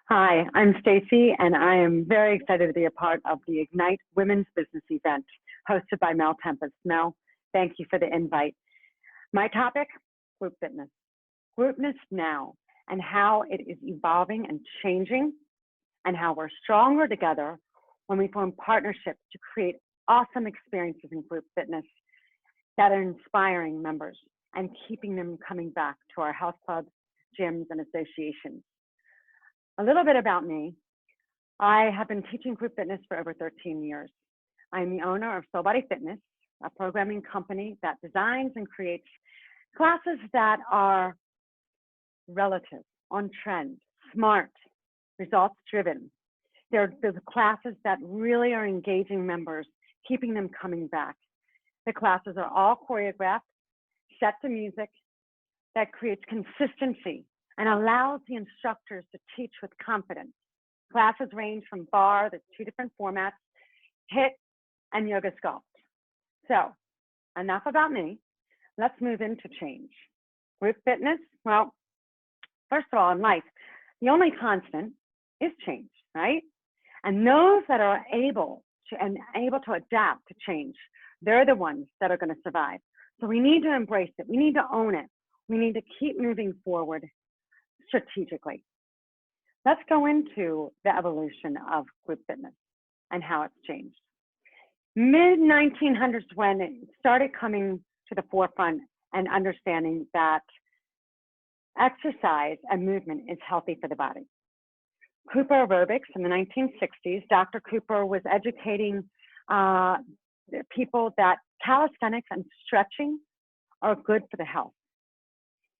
Hi, I'm Stacey, and I am very excited to be a part of the Ignite Women's Business event hosted by Mel Tempest. Mel, thank you for the invite. My topic, group fitness. Groupness now, and how it is evolving and changing, and how we're stronger together when we form partnerships to create awesome experiences in group fitness that are inspiring members and keeping them coming back to our health clubs, gyms, and associations. A little bit about me. I have been teaching group fitness for over 13 years. I'm the owner of Soul Body Fitness, a programming company that designs and creates classes that are relative, on trend, smart, results driven. They're the classes that really are engaging members, keeping them coming back. The classes are all choreographed, set to music that creates consistency and allows the instructors to teach with confidence. Classes range from bar, there's two different formats, HIIT and yoga sculpt. So enough about me. Let's move into change. Group fitness, well, first of all, in life, the only constant is change, right? And those that are able to adapt to change, they're the ones that are going to survive. So we need to embrace it. We need to own it. We need to keep moving forward strategically. Let's go into the evolution of group fitness and how it's changed. Mid-1900s, when it started coming to the forefront and understanding that exercise and movement is healthy for the body. Cooper aerobics in the 1960s, Dr. Cooper was educating people that calisthenics and stretching are good for the health.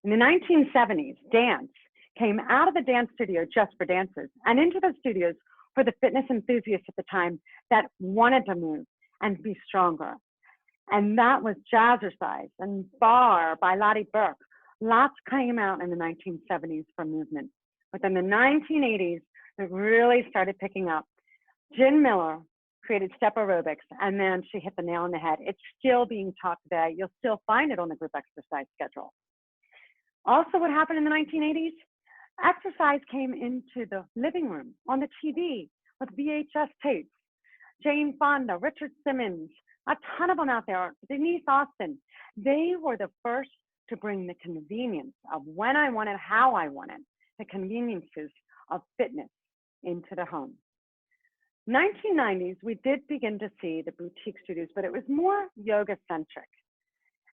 In the 1970s, dance came out of the dance studio just for dancers and into the studios for the fitness enthusiasts at the time that wanted to move and be stronger. And that was Jazzercise and Bar by Lottie Burke. Lots came out in the 1970s for movement. But in the 1980s, it really started picking up. Jen Miller created step aerobics, and then she hit the nail on the head. It's still being taught today. You'll still find it on the group exercise schedule. Also, what happened in the 1980s? Exercise came into the living room, on the TV, with VHS tapes. Jane Fonda, Richard Simmons, a ton of them out there, Denise Austin. They were the first to bring the convenience of when I wanted, how I wanted, the conveniences of fitness into the home. 1990s, we did begin to see the boutique studios, but it was more yoga-centric.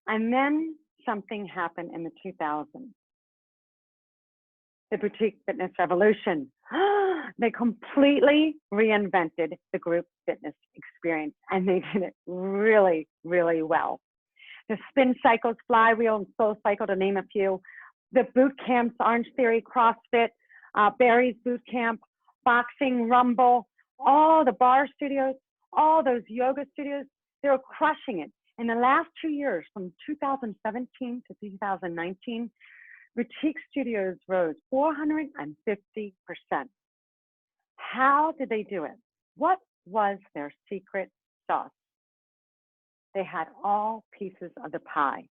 And then something happened in the 2000s. The boutique fitness revolution. They completely reinvented the group fitness experience, and they did it really, really well. The spin cycles, flywheel, and soul cycle, to name a few. The boot camps, Orange Theory, CrossFit, Barry's Boot Camp, boxing, Rumble, all the bar studios, all those yoga studios, they were crushing it. In the last 2 years, from 2017 to 2019, boutique studios rose 450%. How did they do it? What was their secret sauce? They had all pieces of the pie.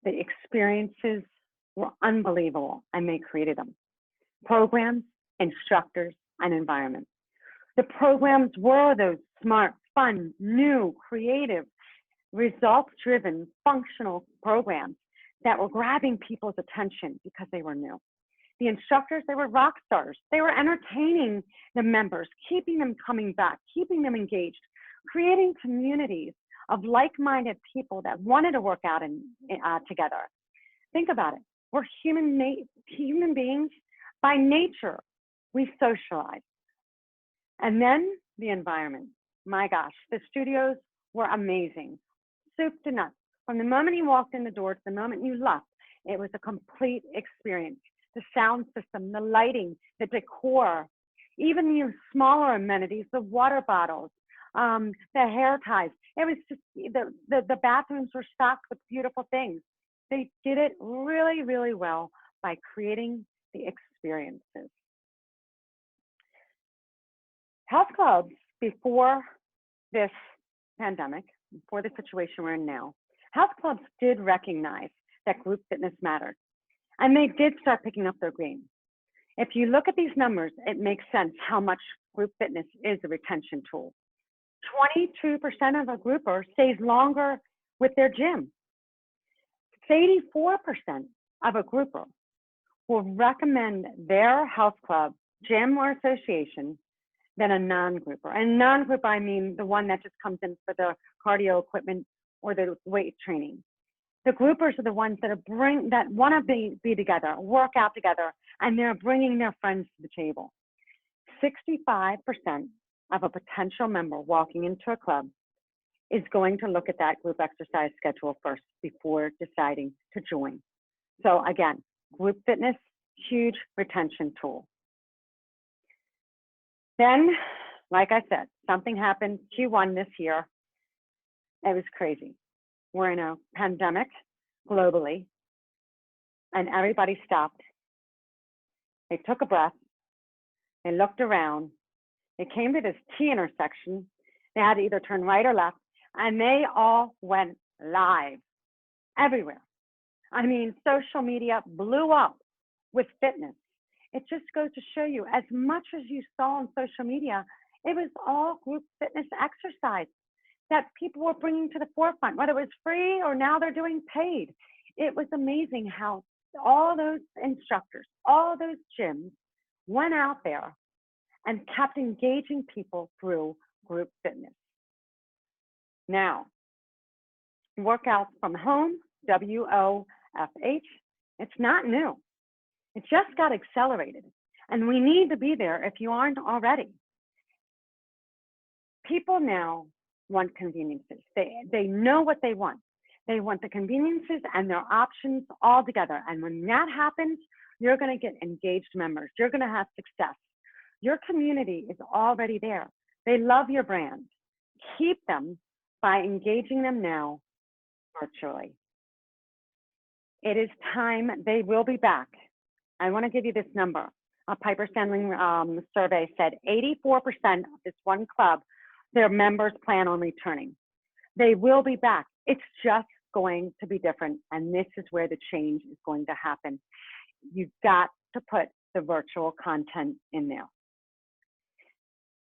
The experiences were unbelievable, and they created them. Programs, instructors, and environment. The programs were those smart, fun, new, creative, results-driven, functional programs that were grabbing people's attention because they were new. The instructors, they were rock stars. They were entertaining the members, keeping them coming back, keeping them engaged, creating communities of like-minded people that wanted to work out together. Think about it. We're human beings. By nature, we socialize. And then the environment. My gosh, the studios were amazing. Soup to nuts. From the moment you walked in the door to the moment you left, it was a complete experience. The sound system, the lighting, the decor, even the smaller amenities, the water bottles, the hair ties. It was just, the bathrooms were stocked with beautiful things. They did it really, really well by creating the experiences. Health clubs, before this pandemic, before the situation we're in now, health clubs did recognize that group fitness mattered, and they did start picking up their game. If you look at these numbers, it makes sense how much group fitness is a retention tool. 22% of a grouper stays longer with their gym. 84% of a grouper will recommend their health club, gym, or association than a non-grouper. And non-grouper, I mean the one that just comes in for the cardio equipment or the weight training. The groupers are the ones that want to be together, work out together, and they're bringing their friends to the table. 65% of a potential member walking into a club is going to look at that group exercise schedule first before deciding to join. So again, group fitness, huge retention tool. Then, like I said, something happened Q1 this year. It was crazy. We're in a pandemic globally, and everybody stopped. They took a breath. They looked around. They came to this T intersection. They had to either turn right or left, and they all went live everywhere. I mean, social media blew up with fitness. It just goes to show you, as much as you saw on social media, it was all group fitness exercise that people were bringing to the forefront, whether it was free or now they're doing paid. It was amazing how all those instructors, all those gyms went out there and kept engaging people through group fitness. Now, workouts from home, WOFH, it's not new. It just got accelerated, and we need to be there if you aren't already. People now want conveniences. They know what they want. They want the conveniences and their options all together. And when that happens, you're going to get engaged members. You're going to have success. Your community is already there. They love your brand. Keep them by engaging them now virtually. It is time. They will be back. I want to give you this number. A Piper Sandler survey said 84% of this one club, their members plan on returning. They will be back. It's just going to be different, and this is where the change is going to happen. You've got to put the virtual content in there.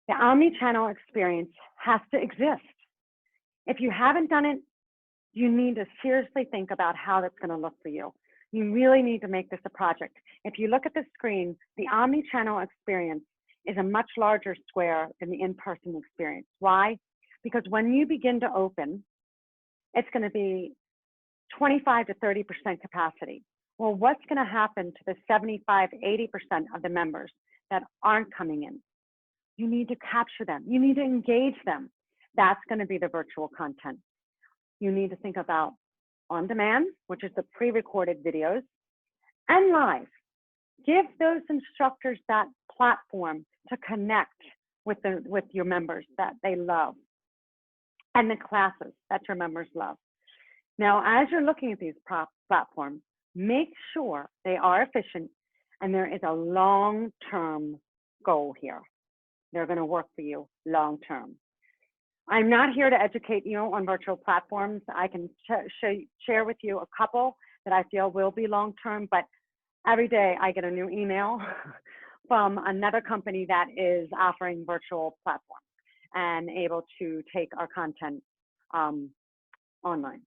The omni-channel experience has to exist. If you haven't done it, you need to seriously think about how that's going to look for you. You really need to make this a project. If you look at the screen, the omni-channel experience is a much larger square than the in-person experience. Why? Because when you begin to open, it's going to be 25 to 30% capacity. Well, what's going to happen to the 75, 80% of the members that aren't coming in? You need to capture them. You need to engage them. That's going to be the virtual content. You need to think about on demand, which is the pre-recorded videos, and live. Give those instructors that platform to connect with your members that they love, and the classes that your members love. Now, as you're looking at these platforms, make sure they are efficient and there is a long-term goal here. They're going to work for you long-term. I'm not here to educate you on virtual platforms. I can share with you a couple that I feel will be long-term, but every day I get a new email from another company that is offering virtual platforms and able to take our content online.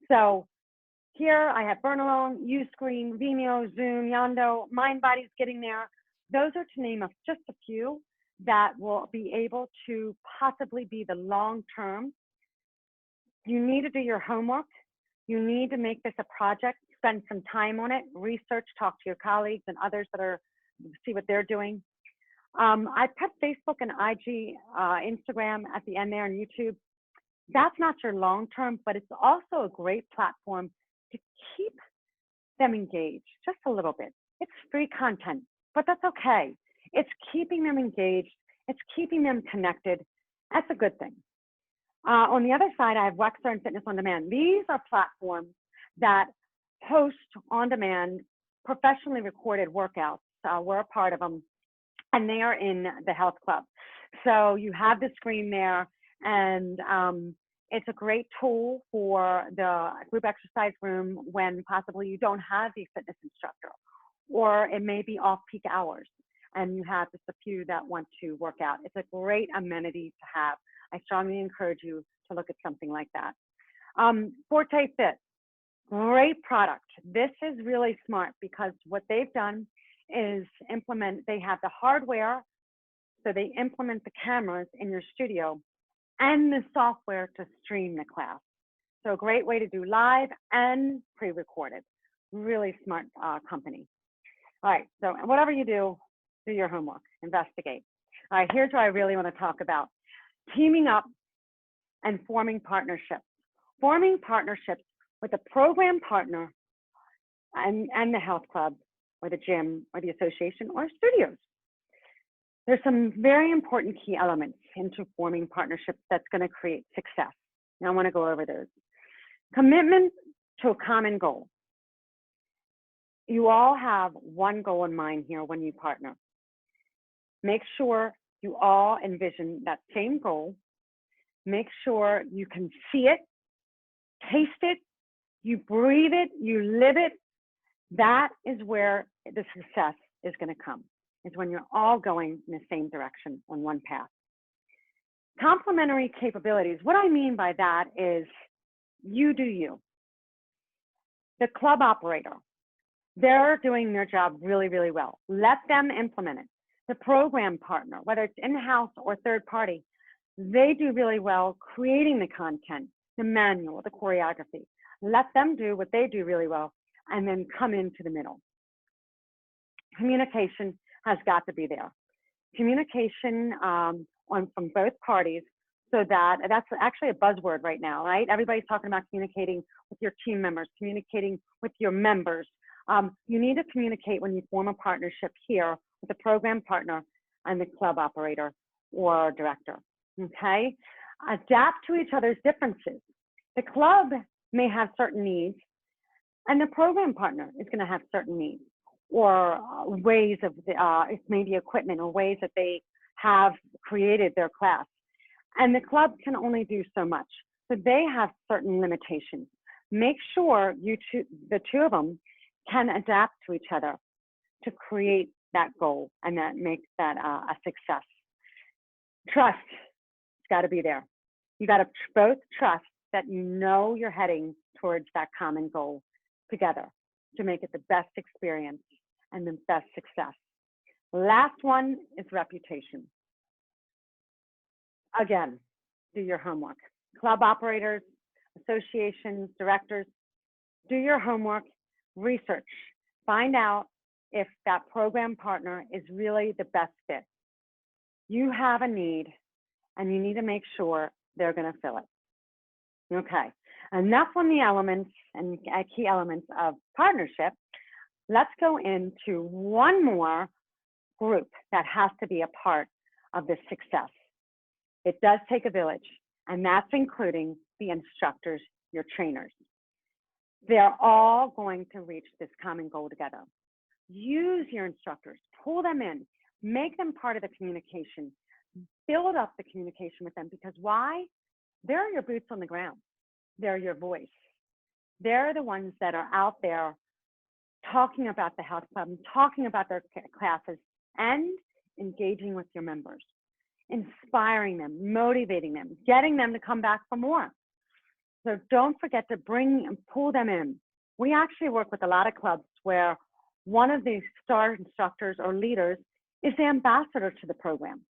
So here I have Burn-Alone, Uscreen, Vimeo, Zoom, Yondo, MindBody's getting there. Those are to name just a few that will be able to possibly be the long term. You need to do your homework. You need to make this a project, spend some time on it, research, talk to your colleagues and others that are, see what they're doing. I put Facebook and IG, Instagram at the end there and YouTube. That's not your long term, but it's also a great platform to keep them engaged just a little bit. It's free content, but that's okay. It's keeping them engaged. It's keeping them connected. That's a good thing. On the other side, I have Wexer and Fitness on Demand. These are platforms that host on demand, professionally recorded workouts. We're a part of them, and they are in the health club. So you have the screen there, and it's a great tool for the group exercise room when possibly you don't have the fitness instructor, or it may be off-peak hours, and you have just a few that want to work out. It's a great amenity to have. I strongly encourage you to look at something like that. Forte Fit, great product. This is really smart because what they've done is they have the hardware, so they implement the cameras in your studio and the software to stream the class. So a great way to do live and pre-recorded. Really smart company. All right, so whatever you do your homework, investigate. All right, here's what I really want to talk about. Teaming up and forming partnerships. Forming partnerships with a program partner and the health club or the gym or the association or studios. There's some very important key elements into forming partnerships that's going to create success. Now I want to go over those. Commitment to a common goal. You all have one goal in mind here when you partner. Make sure you all envision that same goal. Make sure you can see it, taste it, you breathe it, you live it. That is where the success is going to come, is when you're all going in the same direction on one path. Complementary capabilities. What I mean by that is you do you. The club operator, they're doing their job really, really well. Let them implement it. The program partner, whether it's in-house or third party, they do really well creating the content, the manual, the choreography. Let them do what they do really well and then come into the middle. Communication has got to be there. Communication from both parties, so that's actually a buzzword right now, right? Everybody's talking about communicating with your team members, communicating with your members. You need to communicate when you form a partnership here with the program partner and the club operator or director, okay? Adapt to each other's differences. The club may have certain needs and the program partner is gonna have certain needs or ways of, it may be equipment or ways that they have created their class. And the club can only do so much. So they have certain limitations. Make sure the two of them can adapt to each other to create that goal and that makes that a success. Trust, it's got to be there. You got to both trust that you know you're heading towards that common goal together to make it the best experience and the best success. Last one is reputation. Again, do your homework. Club operators, associations, directors, do your homework, research, find out if that program partner is really the best fit. You have a need and you need to make sure they're going to fill it. Okay, enough on the elements and key elements of partnership. Let's go into one more group that has to be a part of this success. It does take a village, and that's including the instructors, your trainers. They're all going to reach this common goal together. Use your instructors, pull them in, make them part of the communication, build up the communication with them, because why? They're your boots on the ground. They're your voice. They're the ones that are out there talking about the health club, talking about their classes, and engaging with your members, inspiring them, motivating them, getting them to come back for more. So don't forget to bring and pull them in. We actually work with a lot of clubs where one of the star instructors or leaders is the ambassador to the program.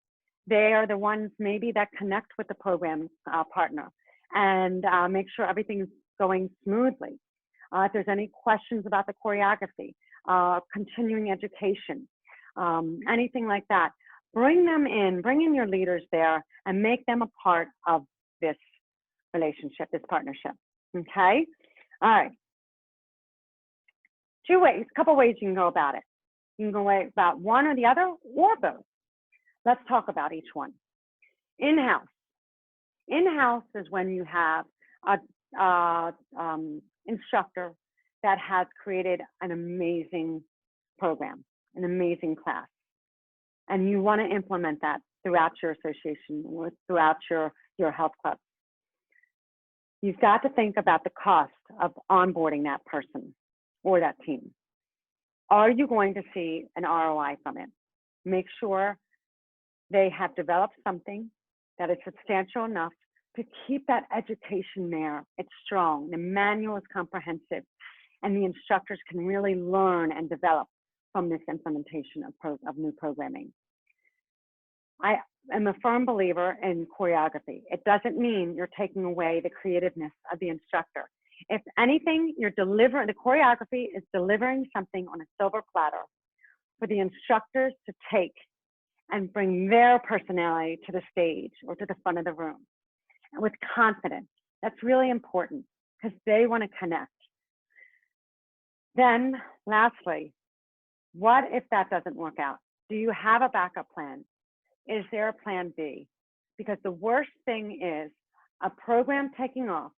They are the ones maybe that connect with the program partner and make sure everything's going smoothly. If there's any questions about the choreography, continuing education, anything like that, bring them in, bring in your leaders there and make them a part of this relationship, this partnership, okay? All right. Two ways, a couple ways you can go about it. You can go about one or the other or both. Let's talk about each one. In-house. In-house is when you have a instructor that has created an amazing program, an amazing class. And you want to implement that throughout your association or throughout your health club. You've got to think about the cost of onboarding that person or that team. Are you going to see an ROI from it? Make sure they have developed something that is substantial enough to keep that education there. It's strong. The manual is comprehensive, and the instructors can really learn and develop from this implementation of new programming. I am a firm believer in choreography. It doesn't mean you're taking away the creativeness of the instructor. If anything, the choreography is delivering something on a silver platter for the instructors to take and bring their personality to the stage or to the front of the room with confidence. That's really important because they want to connect. Then lastly, what if that doesn't work out? Do you have a backup plan? Is there a plan B? Because the worst thing is a program taking off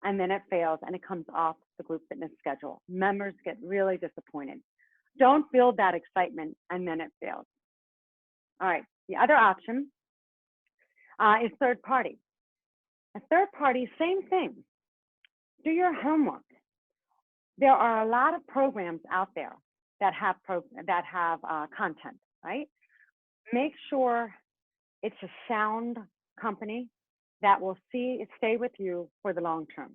and then it fails and it comes off the group fitness schedule. Members get really disappointed. Don't build that excitement and then it fails. All right, the other option is third party. A third party, same thing. Do your homework. There are a lot of programs out there that have content, right? Make sure it's a sound company that will stay with you for the long term.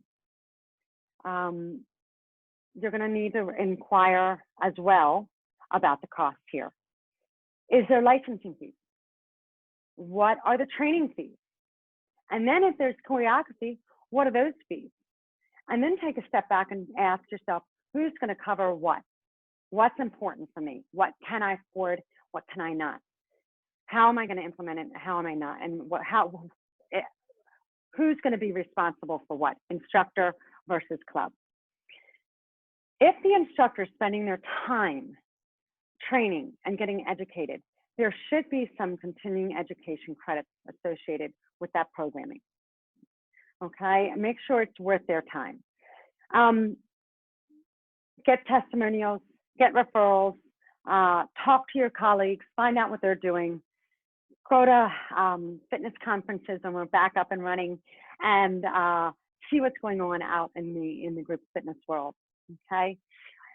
You're going to need to inquire as well about the cost here. Is there licensing fees? What are the training fees? And then if there's choreography, what are those fees? And then take a step back and ask yourself, who's going to cover what? What's important for me? What can I afford? What can I not? How am I going to implement it? How am I not? And who's going to be responsible for what? Instructor versus club. If the instructor is spending their time training and getting educated, there should be some continuing education credits associated with that programming. Okay, make sure it's worth their time. Get testimonials, get referrals, talk to your colleagues, find out what they're doing. Go to fitness conferences when we're back up and running, and see what's going on out in the group fitness world. Okay,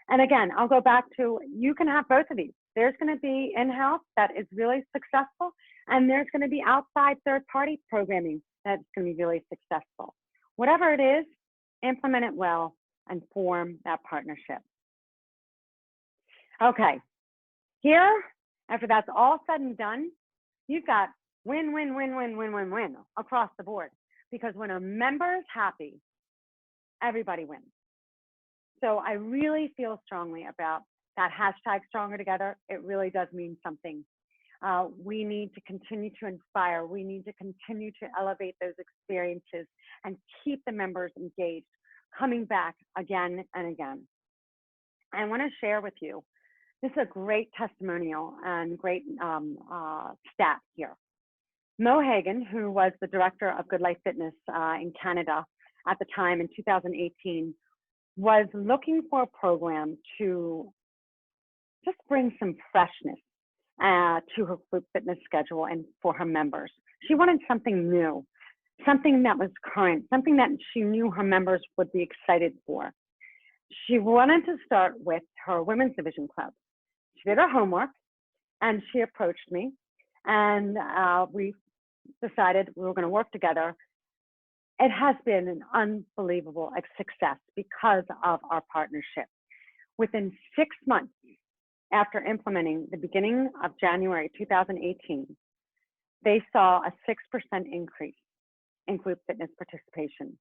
and again, I'll go back to, you can have both of these. There's going to be in-house that is really successful, and there's going to be outside third-party programming that's going to be really successful. Whatever it is, implement it well and form that partnership. Okay, here, after that's all said and done, you've got win, win, win, win, win, win, win across the board. Because when a member is happy, everybody wins. So I really feel strongly about that hashtag Stronger Together. It really does mean something. We need to continue to inspire. We need to continue to elevate those experiences and keep the members engaged, coming back again and again. I want to share with you, this is a great testimonial and great stat here. Moe Hagan, who was the director of Good Life Fitness in Canada at the time in 2018, was looking for a program to just bring some freshness to her group fitness schedule and for her members. She wanted something new, something that was current, something that she knew her members would be excited for. She wanted to start with her women's division club. She did her homework and she approached me, and we decided we were going to work together. It has been an unbelievable success because of our partnership. Within 6 months after implementing the beginning of January 2018, they saw a 6% increase in group fitness participation.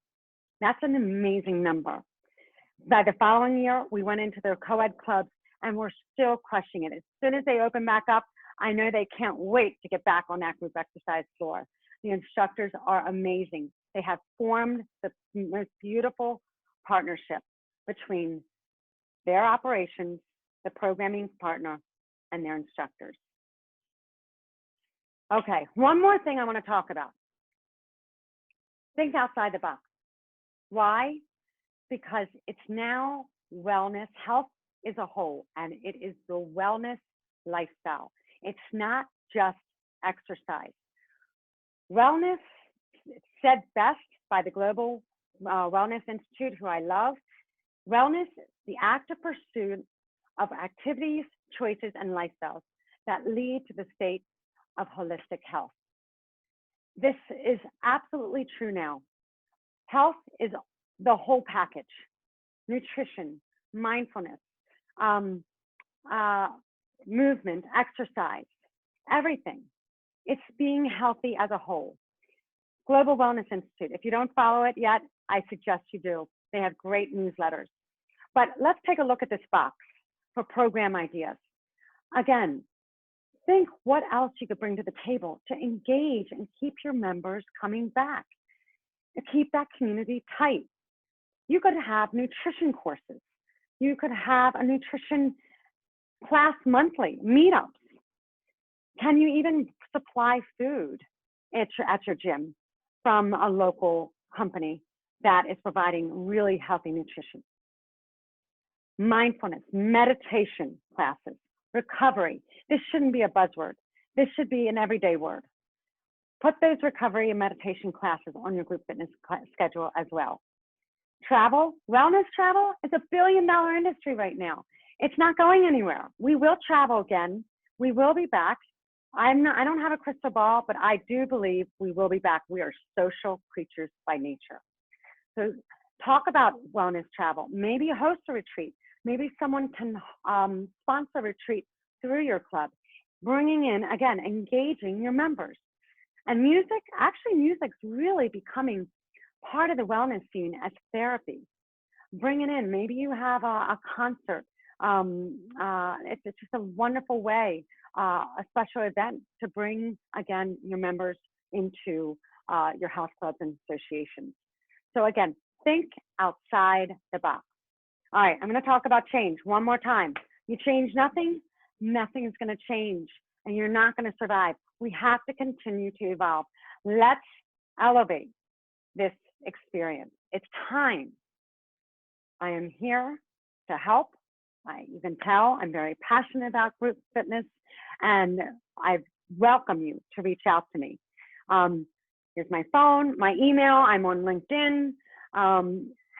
That's an amazing number. By the following year, we went into their co-ed clubs and we're still crushing it. As soon as they open back up, I know they can't wait to get back on that group exercise floor. The instructors are amazing. They have formed the most beautiful partnership between their operations, the programming partner, and their instructors. Okay, one more thing I want to talk about. Think outside the box. Why? Because it's now wellness. Health is a whole, and it is the wellness lifestyle. It's not just exercise. Wellness, said best by the Global Wellness Institute, who I love, wellness, the active pursuit of activities, choices, and lifestyles that lead to the state of holistic health. This is absolutely true now. Health is the whole package: nutrition, mindfulness, um, uh, movement, exercise, everything. It's being healthy as a whole. Global Wellness Institute, if you don't follow it yet, I suggest you do. They have great newsletters. But let's take a look at this box for program ideas. Again, think what else you could bring to the table to engage and keep your members coming back, to keep that community tight. You could have nutrition courses. You could have a nutrition class monthly, meetups. Can you even supply food at your gym from a local company that is providing really healthy nutrition? Mindfulness, meditation classes, recovery. This shouldn't be a buzzword. This should be an everyday word. Put those recovery and meditation classes on your group fitness schedule as well. Travel, wellness travel is $1 billion industry right now. It's not going anywhere. We will travel again. We will be back. I don't have a crystal ball, but I do believe we will be back. We are social creatures by nature. So talk about wellness travel. Maybe host a retreat. Maybe someone can sponsor a retreat through your club, bringing in, again, engaging your members. And music, actually music's really becoming part of the wellness scene as therapy. Bring it in. Maybe you have a concert. It's just a wonderful way, a special event to bring, again, your members into your house clubs and associations. So again, think outside the box. All right, I'm going to talk about change one more time. You change nothing, nothing is going to change, and you're not going to survive. We have to continue to evolve. Let's elevate this experience. It's time. I am here to help. You can tell I'm very passionate about group fitness, and I welcome you to reach out to me. Here's my phone, my email. I'm on LinkedIn.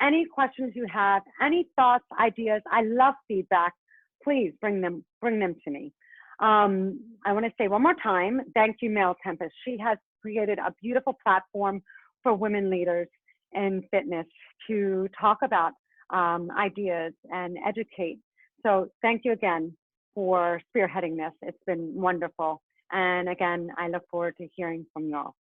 Any questions you have, any thoughts, ideas, I love feedback. Please bring them to me. I want to say one more time, thank you, Mel Tempest. She has created a beautiful platform for women leaders in fitness to talk about ideas and educate. So thank you again for spearheading this. It's been wonderful. And again, I look forward to hearing from you all.